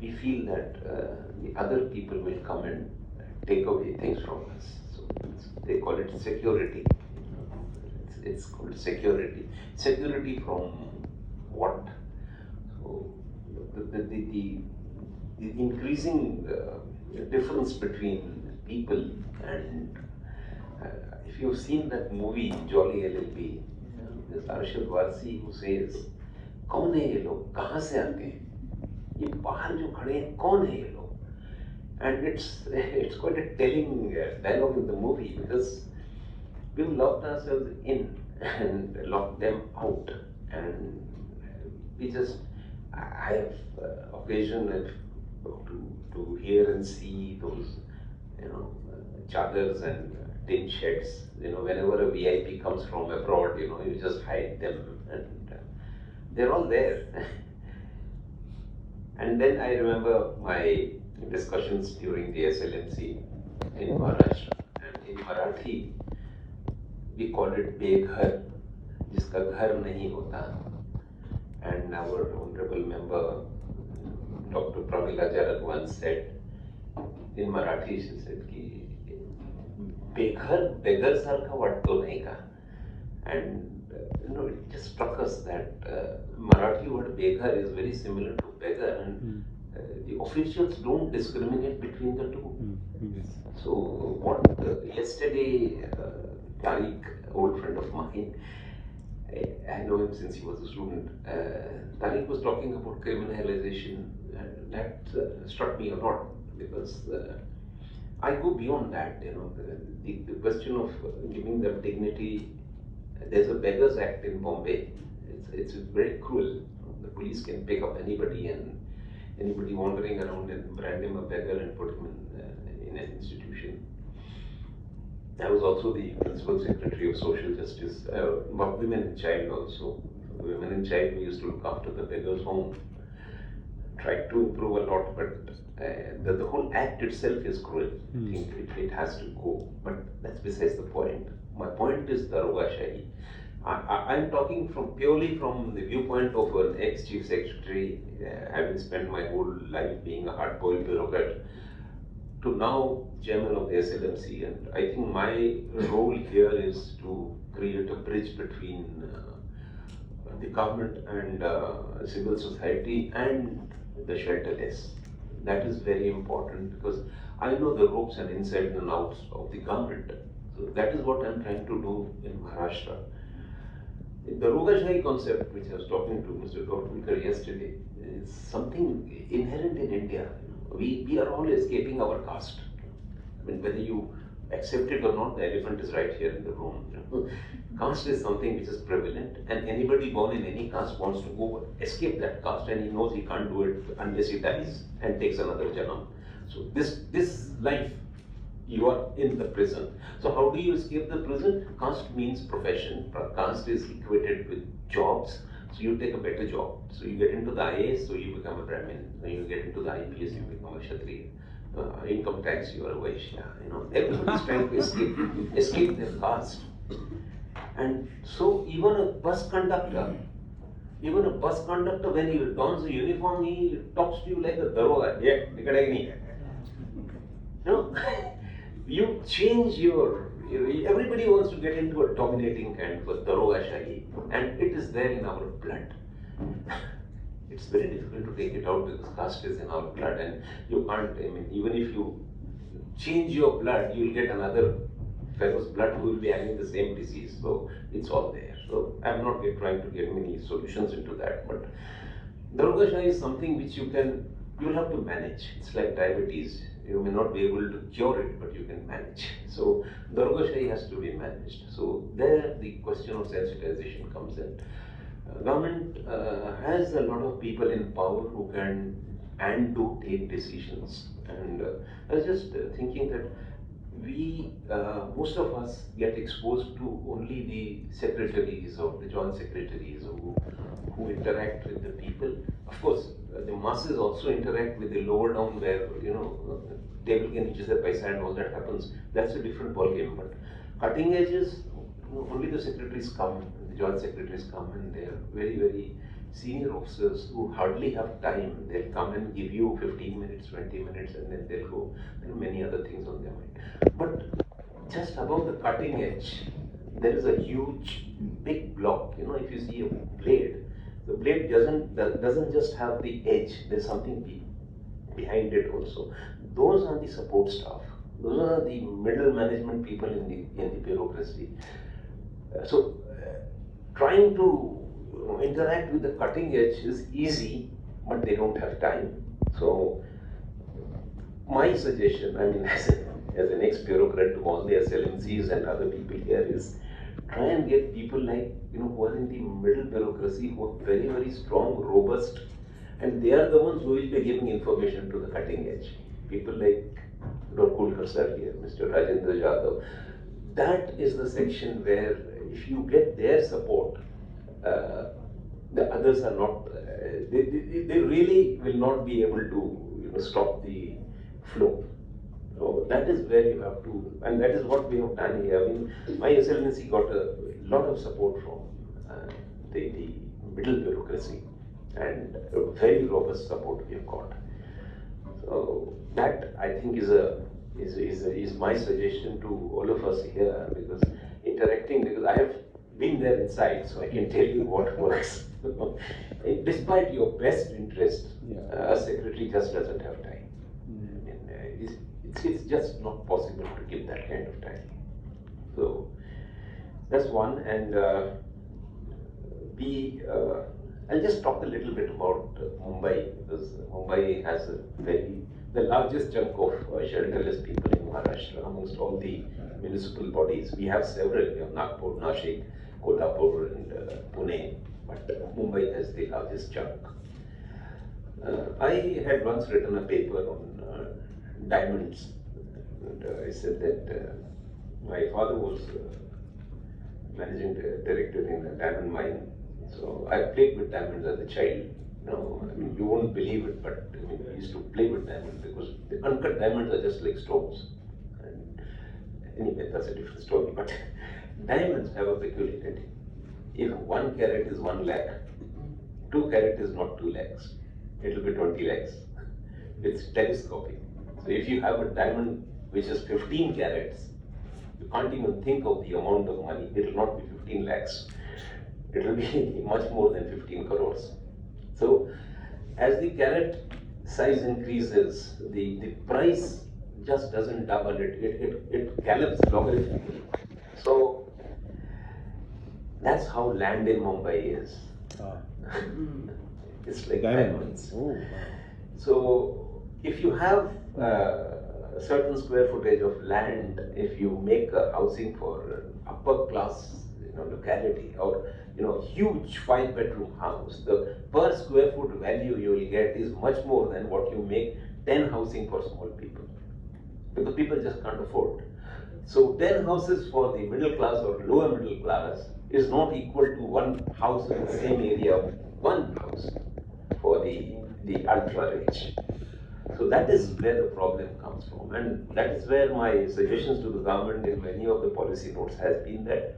we feel that the other people will come and take away things from us. So they call it security. It's called security. Security from what? So the increasing difference between people and if you've seen that movie Jolly LLB, there's Arshad Varsi who says, कौन है ये लोग, कहाँ से आते हैं, ये बाहर जो खड़े हैं कौन है ये लोग? And it's quite a telling dialogue in the movie because we've locked ourselves in and locked them out, and we just I have occasion to hear and see those chadars and tin sheds. Whenever a VIP comes from abroad, you just hide them, and they're all there. And then I remember my discussions during the SLMC in Maharashtra, and in Marathi we call it beghar, जिसका घर नहीं होता. And our honorable member Dr. Pramila Jarak once said in Marathi, she said कि beggar सारखा वाटतो नाही का? And it just struck us that Marathi word beghar is very similar to beggar, and the officials don't discriminate between the two. Yes. So what yesterday Tariq, old friend of mine, I know him since he was a student. Tariq was talking about criminalization, and that struck me a lot because I go beyond that. The question of giving them dignity. There's a Beggars Act in Bombay. It's very cruel. The police can pick up anybody and anybody wandering around and brand him a beggar and put him in an institution. I was also the principal secretary of social justice, women and child also. Women and child, we used to look after the beggars' home. Tried to improve a lot, but the whole act itself is cruel. I think it has to go. But that's besides the point. My point is Daroga Shahi. I'm talking purely from the viewpoint of an ex-chief secretary, having spent my whole life being a hard-boiled bureaucrat, to now chairman of the SLMC. And I think my role here is to create a bridge between the government and civil society and the shelterless. That is very important because I know the ropes and inside and outs of the government. So that is what I'm trying to do in Maharashtra. The Daroga concept, which I was talking to Mr. Gaurkulkar yesterday, is something inherent in India. We are all escaping our caste. I mean, whether you accept it or not, the elephant is right here in the room. Caste is something which is prevalent, and anybody born in any caste wants to go escape that caste, and he knows he can't do it unless he dies and takes another janam. So this life, you are in the prison. So how do you escape the prison? Caste means profession. Caste is equated with jobs. So you take a better job. So you get into the IAS, so you become a Brahmin. When you get into the IPS, you become a Kshatriya. Income tax, you are a Vaishya. Everybody's trying to escape their caste. And so even a bus conductor, when he dons a uniform, he talks to you like a daroga. Yeah, you change everybody wants to get into a dominating kind of a daroga shahi, and it is there in our blood. It's very difficult to take it out because caste is in our blood, and you can't, even if you change your blood, you'll get another fellow's blood who will be having the same disease. So it's all there. So I'm not trying to get many solutions into that, but Daroga Shahi is something which you'll have to manage. It's like diabetes. You may not be able to cure it, but you can manage. So Daroga Shahi has to be managed. So there the question of sensitization comes in. Government has a lot of people in power who can and do take decisions. And I was just thinking that most of us get exposed to only the secretaries or the joint secretaries who interact with the people. Of course, the masses also interact with the lower down where, table ke niche se paisa and all that happens. That's a different ballgame. But cutting edges, only the secretaries come, the joint secretaries come, and they are very, very senior officers who hardly have time. They'll come and give you 15 minutes, 20 minutes, and then they'll go. There are many other things on their mind. But just above the cutting edge, there is a huge, big block. You know, if you see a blade, the blade doesn't just have the edge. There's something behind it also. Those are the support staff. Those are the middle management people in the bureaucracy. Trying to interact with the cutting edge is easy, but they don't have time. So my suggestion, I mean, as an ex-bureaucrat to all the SLMCs and other people here, is try and get people like, who are in the middle bureaucracy, who are very, very strong, robust, and they are the ones who will be giving information to the cutting edge. People like Dr. Kulkar sir here, Mr. Rajendra Jadhav. That is the section where if you get their support, the others are not, they really will not be able to stop the flow. So that is where you have to, and that is what we have done here. I mean, my SLNC got a lot of support from the middle bureaucracy, and a very robust support we have got. So that, I think, is my suggestion to all of us here, because I have been there inside, so I can tell you what works. Despite your best interest, a secretary just doesn't have time. It's just not possible to give that kind of time. So that's one, and I'll just talk a little bit about Mumbai, because Mumbai has the largest chunk of shelterless people in Maharashtra amongst all the municipal bodies. We have several, Nagpur, Nashik, Kolhapur, and Pune, but Mumbai has the largest chunk. I had once written a paper on diamonds, and I said that my father was managing director in a diamond mine. So I played with diamonds as a child. I mean, you won't believe it, but I used to play with diamonds, because the uncut diamonds are just like stones. And anyway, that's a different story. But diamonds have a peculiarity. If 1 carat is 1 lakh, 2 carat is not 2 lakhs. It will be 20 lakhs. It's telescopic. So if you have a diamond which is 15 carats, you can't even think of the amount of money. It will not be 15 lakhs. It will be much more than 15 crores. So as the carat size increases, the price just doesn't double. It gallops logarithmically. So that's how land in Mumbai is. It's like diamonds. Oh, wow. So if you have a certain square footage of land, if you make a housing for upper class locality, or huge 5-bedroom house, the per square foot value you will get is much more than what you make 10 housing for small people, because people just can't afford. So 10 houses for the middle class or lower middle class is not equal to 1 house in the same area, 1 house for the ultra rich. So that is where the problem comes from, and that is where my suggestions to the government in many of the policy notes has been that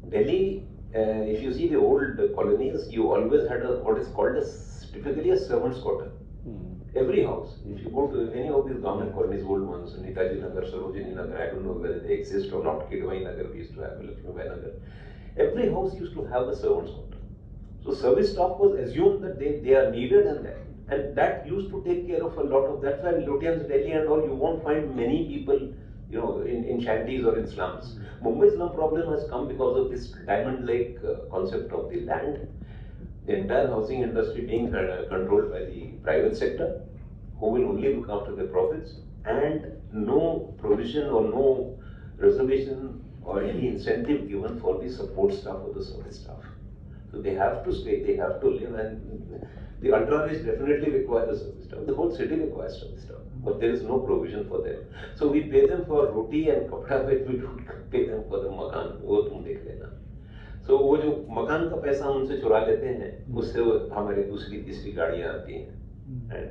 Delhi, if you see the old colonies, you always had what is called typically a servant's quarter. Every house, if you go to any of these government colonies, old ones, Netaji Nagar, Sarojini Nagar, I don't know whether they exist or not, Kidwai Nagar, we used to have, Lakshmi Nagar. Every house used to have a servant's quarter. So service staff was assumed that they are needed, and that used to take care of a lot of, that's why in Lutyens, Delhi and all, you won't find many people in shanties or in slums. Mumbai's slum problem has come because of this diamond-like concept of the land. The entire housing industry being controlled by the private sector, who will only look after their profits, and no provision or no reservation or any incentive given for the support staff or the service staff. So they have to stay, they have to live, and the ultra-rich definitely require the service staff. The whole city requires service staff, but there is no provision for them. So we pay them for roti and kapda, but we don't pay them for the makan. वो तुम देख लेना. So वो जो मकान का पैसा हम उनसे चुरा लेते हैं, उससे हमारी दूसरी तीसरी गाड़ियाँ आती हैं, and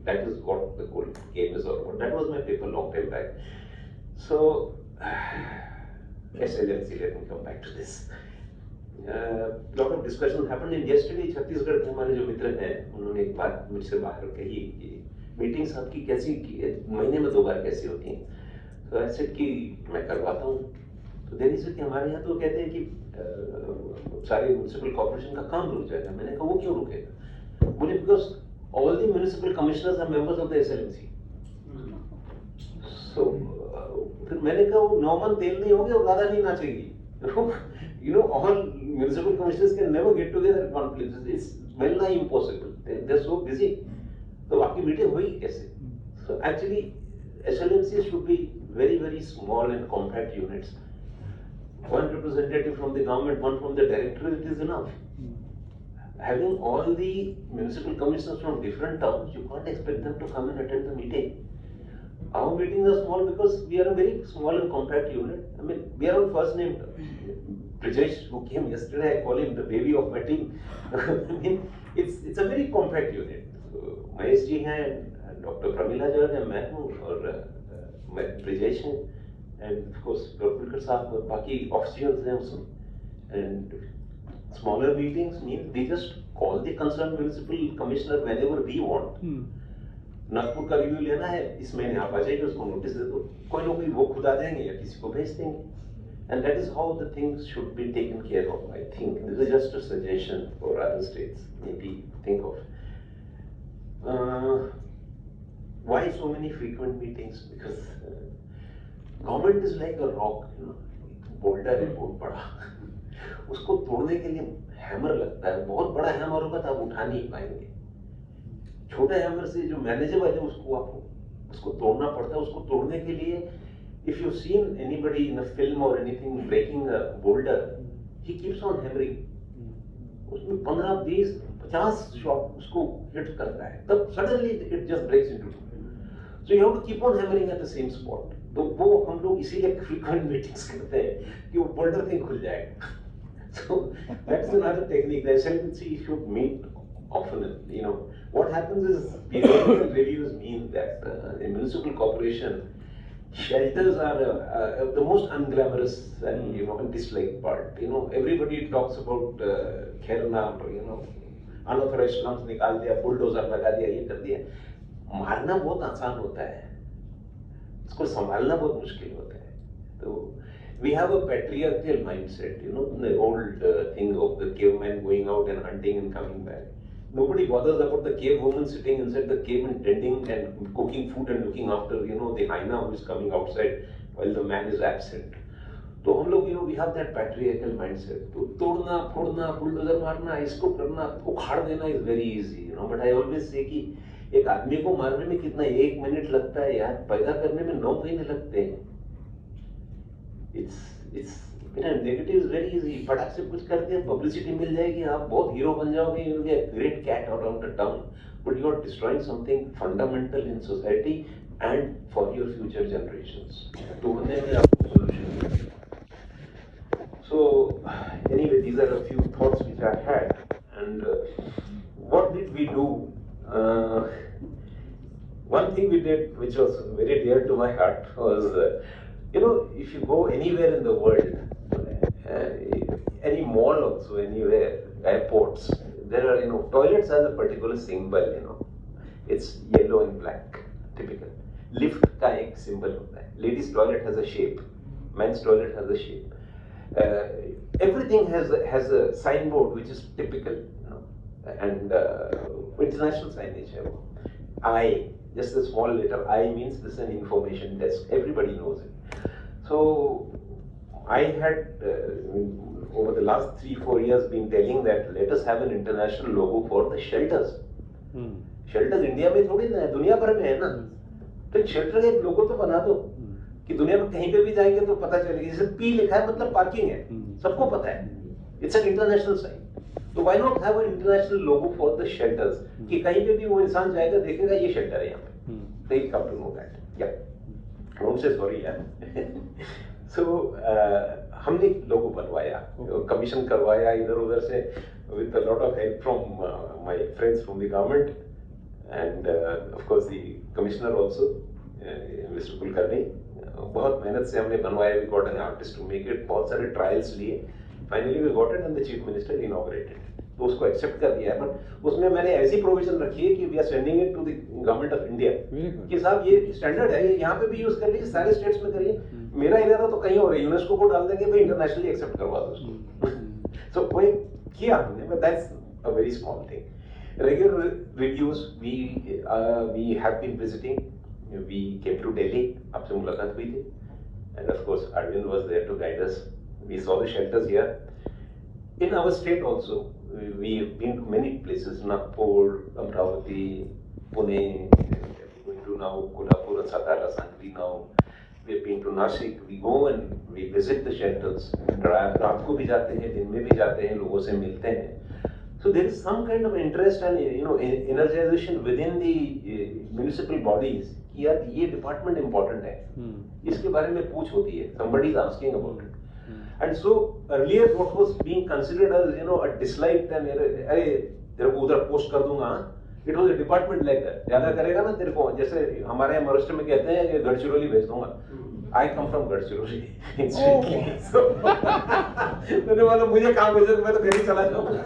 that is what the whole game is all about. That was my paper long time back. So SLMC, let me come back to this. lot of discussion happened in yesterday. Chhattisgarh के हमारे जो मित्र हैं उन्होंने एक बात मुझसे बाहर कही कि मीटिंग्स आपकी कैसी महीने में 2 बार कैसी होती हैं. तो आई सेड कि मैं करवाता हूँ. तो देरी से कि हमारे यहाँ तो कहते हैं कि सारे म्यूनिसिपल कॉर्पोरेशन का काम रुक जाएगा. मैंने कहा वो क्यों रुकेगा? बोले because all the municipal commissioners are members of the SLMC. So फिर मैंने कहा वो 9 मन तेल नहीं होंगे और राधा नहीं नाचेगी. You know, all municipal commissioners can never get together at one place. It's well nigh impossible. They're so busy. So आपकी मीटिंग हुई कैसे? So actually, SLMC should be very, very small and compact units. One representative from the government, one from the directorate is enough. Having all the municipal commissioners from different towns, you can't expect them to come and attend the meeting. Our meetings are small because we are a very small and compact unit. I mean, we are on first name. Brijesh, who came yesterday, I call him the baby of my team. I mean, it's a very compact unit. So, Mahesh ji हैं, Dr. Pramila Jha हैं, मैं हूँ और Brijesh हैं, and of course Dr. Kulkar साहब और बाकी officials हैं उसमें. And smaller meetings mean we just call the concerned municipal commissioner whenever we want. Nagpur का रिव्यू लेना है, इस महीने आप आ जाइए, उसको नोटिस दे दो. कोई ना कोई वो खुद आ जाएंगे या किसी को भेज देंगे. And that is how the things should be taken care of, I think. This is just a suggestion for other states, maybe think of. Why so many frequent meetings? Because government is like a rock, you know, boulder है बहुत बड़ा. उसको तोड़ने के लिए hammer लगता है. बहुत बड़ा हैमर होगा तो आप उठा नहीं पाएंगे. छोटे हैमर से जो मैनेजेबल है उसको तोड़ना पड़ता है. उसको तोड़ने के लिए if you've seen anybody in a film or anything breaking a boulder, he keeps on hammering. उसमें 15, 20, 50 shot उसको hit करता है. तब suddenly it just breaks into two. So you have to keep on hammering at the same spot. तो वो हम लोग इसीलिए frequent meetings करते हैं कि वो boulder कहीं खुल जाएगा. So that's another technique. The SLMC should meet often. You know what happens is periodical reviews mean that the municipal corporation shelters are the most unglamorous and disliked part. Everybody talks about Kherna, unauthorized slums निकाल दिया, bulldozer लगा दिया, ये कर दिया. मारना बहुत आसान होता है, इसको संभालना बहुत मुश्किल होता है. तो we have a patriarchal mindset, the old thing of the caveman going out and hunting and coming back. Nobody bothers about the cave woman sitting inside the cave and tending and cooking food and looking after, the hyena who is coming outside while the man is absent. तो हम लोग, we have that patriarchal mindset. तो तोड़ना, फोड़ना, bulldozer मारना, इसको करना, उखाड़ देना is very easy, But I always say कि एक आदमी को मारने में कितना 1 मिनट लगता है यार, पैदा करने में 9 महीने लगते हैं. It's negative is very easy. फटाक से कुछ कर दिया, पब्लिसिटी मिल जाएगी, आप बहुत हीरो बन जाओगे, you will be a great cat around the town, but you are destroying something fundamental in society and for your future generations. तो होने में आपको solution. So anyway, these are a few thoughts which I had. And what did we do? One thing we did which was very dear to my heart was, if you go anywhere in the world, any mall also, anywhere, airports, there are, toilets has a particular symbol, it's yellow and black, typical. Lift का एक symbol होता है. Ladies toilet has a shape, men's toilet has a shape. Everything has a signboard which is typical, and international signage है वो. I, just a small letter I means this is an information desk. Everybody knows it. So I had over the last 3-4 years been telling that let us have an international logo for the shelters. Shelters India में थोड़ी ना है, दुनिया भर में है ना. तो शेल्टर का एक लोगो तो बना दो कि दुनिया में कहीं पे भी जाएंगे तो पता चलेगा. जैसे पी लिखा है मतलब पार्किंग है, सबको पता है. It's an international sign. तो why not have an international logo for the shelters कि कहीं पे भी वो इंसान जाएगा देखेगा ये शेल्टर है यहाँ पे. They come to know that. Yeah. Don't say sorry, yeah. So हमने लोगो बनवाया, कमीशन करवाया इधर उधर से with a lot of help from my friends from the government and of course the commissioner also, Mr. Kulkarni. बहुत मेहनत से हमने बनवाया. We got an artist to make it. बहुत सारे trials लिए finally we got it and the chief minister inaugurated, तो उसको एक्सेप्ट कर दिया है। बट उसमें मैंने ऐसी प्रोविजन रखी है कि we are sending it to the government of India कि साहब ये स्टैंडर्ड है, ये यहाँ पे भी यूज कर लीजिए, सारे स्टेट्स में करिए। मेरा इरादा तो कहीं और है, यूनेस्को को डाल देंगे भाई, इंटरनेशनली एक्सेप्ट करवा दो उसको। सो वही किया हमने, but that's a very small thing. Regular reviews we have been visiting, we came to Delhi, आपसे मुलाकात हुई थी, and of course Arvind was there to guide us. We saw the shelters here in our state also. We have been to many places, Nagpur, Amravati, Pune, going to now Kolhapur and Satara, Sangli now. We have been to Nashik. We go and we visit the shelters. रात को भी जाते हैं, दिन में भी जाते हैं, लोगों से मिलते हैं. So there is some kind of interest and energization within the municipal bodies कि यार ये department important है, इसके बारे में पूछ होती है. Somebody is asking about it. And so earlier what was being considered as a dislike, then अरे तेरे को उधर पोस्ट कर दूंगा, it was a department like that. ज्यादा करेगा ना तेरे को, जैसे हमारे यहाँ महाराष्ट्र में कहते हैं कि गढ़चिरौली भेज दूंगा. I come from Gadchiroli. So मैंने बोला मुझे काम भेजो, मैं तो घर ही चला जाऊंगा.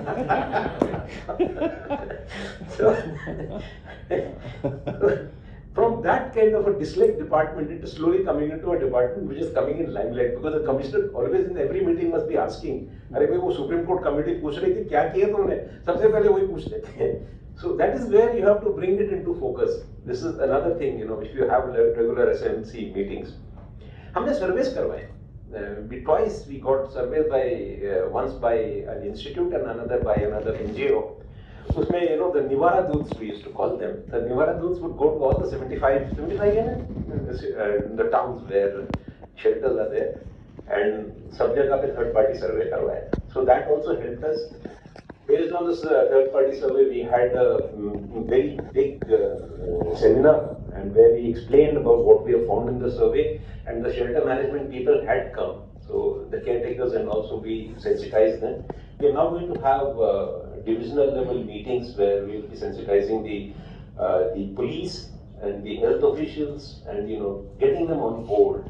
From that kind of a disliked department, it is slowly coming into a department which is coming in limelight, because the commissioner always in every meeting must be asking, अरे भाई वो सुप्रीम कोर्ट कमेटी पूछ रही थी क्या किया तुमने, सबसे पहले वही पूछ लेते हैं. So that is where you have to bring it into focus. This is another thing, if you have regular SMC meetings. हमने सर्वेस करवाए. Twice we got surveys by once by an institute and another by another NGO. उसमें the Nivara Doots, we used to call them. The Nivara Doots would go to all the 75 the towns where shelters are there, and सब जगह पे third party survey करवाया. So that also helped us. Based on this third party survey, we had a very big seminar, and where we explained about what we have found in the survey, and the shelter management people had come. So the caretakers, and also we sensitized them. We are now going to have divisional level meetings where we will be sensitizing the police and the health officials, and getting them on board,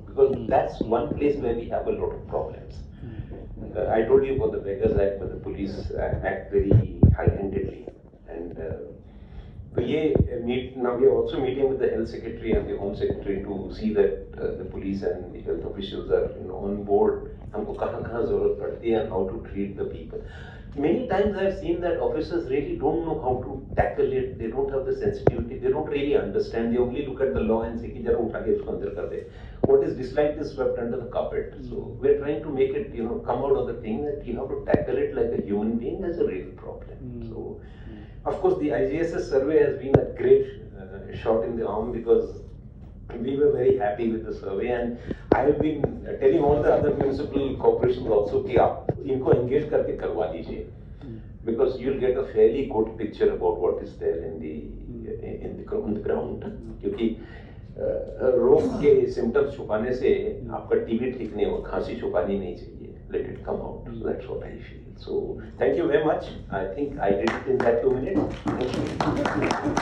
because that's one place where we have a lot of problems. I told you about the Beggars Act, but the police act very high-handedly, and so now we are also meeting with the health secretary and the home secretary to see that the police and the health officials are on board. हमको कहाँ ज़रूरत पड़ती है and how to treat the people. Many times I have seen that officers really don't know how to tackle it. They don't have the sensitivity. They don't really understand. They only look at the law and say कि जरा उठा के उसको अंदर कर दे. What is disliked is swept under the carpet. So we are trying to make it come out of the thing that you have to tackle it like a human being as a real problem. So of course the IGSS survey has been a great shot in the arm, because we were very happy with the survey, and I have been telling all the other municipal corporations also कि आप इनको engage करके करवा दीजिए, because you'll get a fairly good picture about what is there on the ground. क्योंकि रोग के symptoms छुपाने से आपका TB ठीक नहीं होगा, खांसी छुपानी नहीं चाहिए. Let it come out. So that's what I feel. So thank you very much. I think I did it in that 2 minutes. Thank you.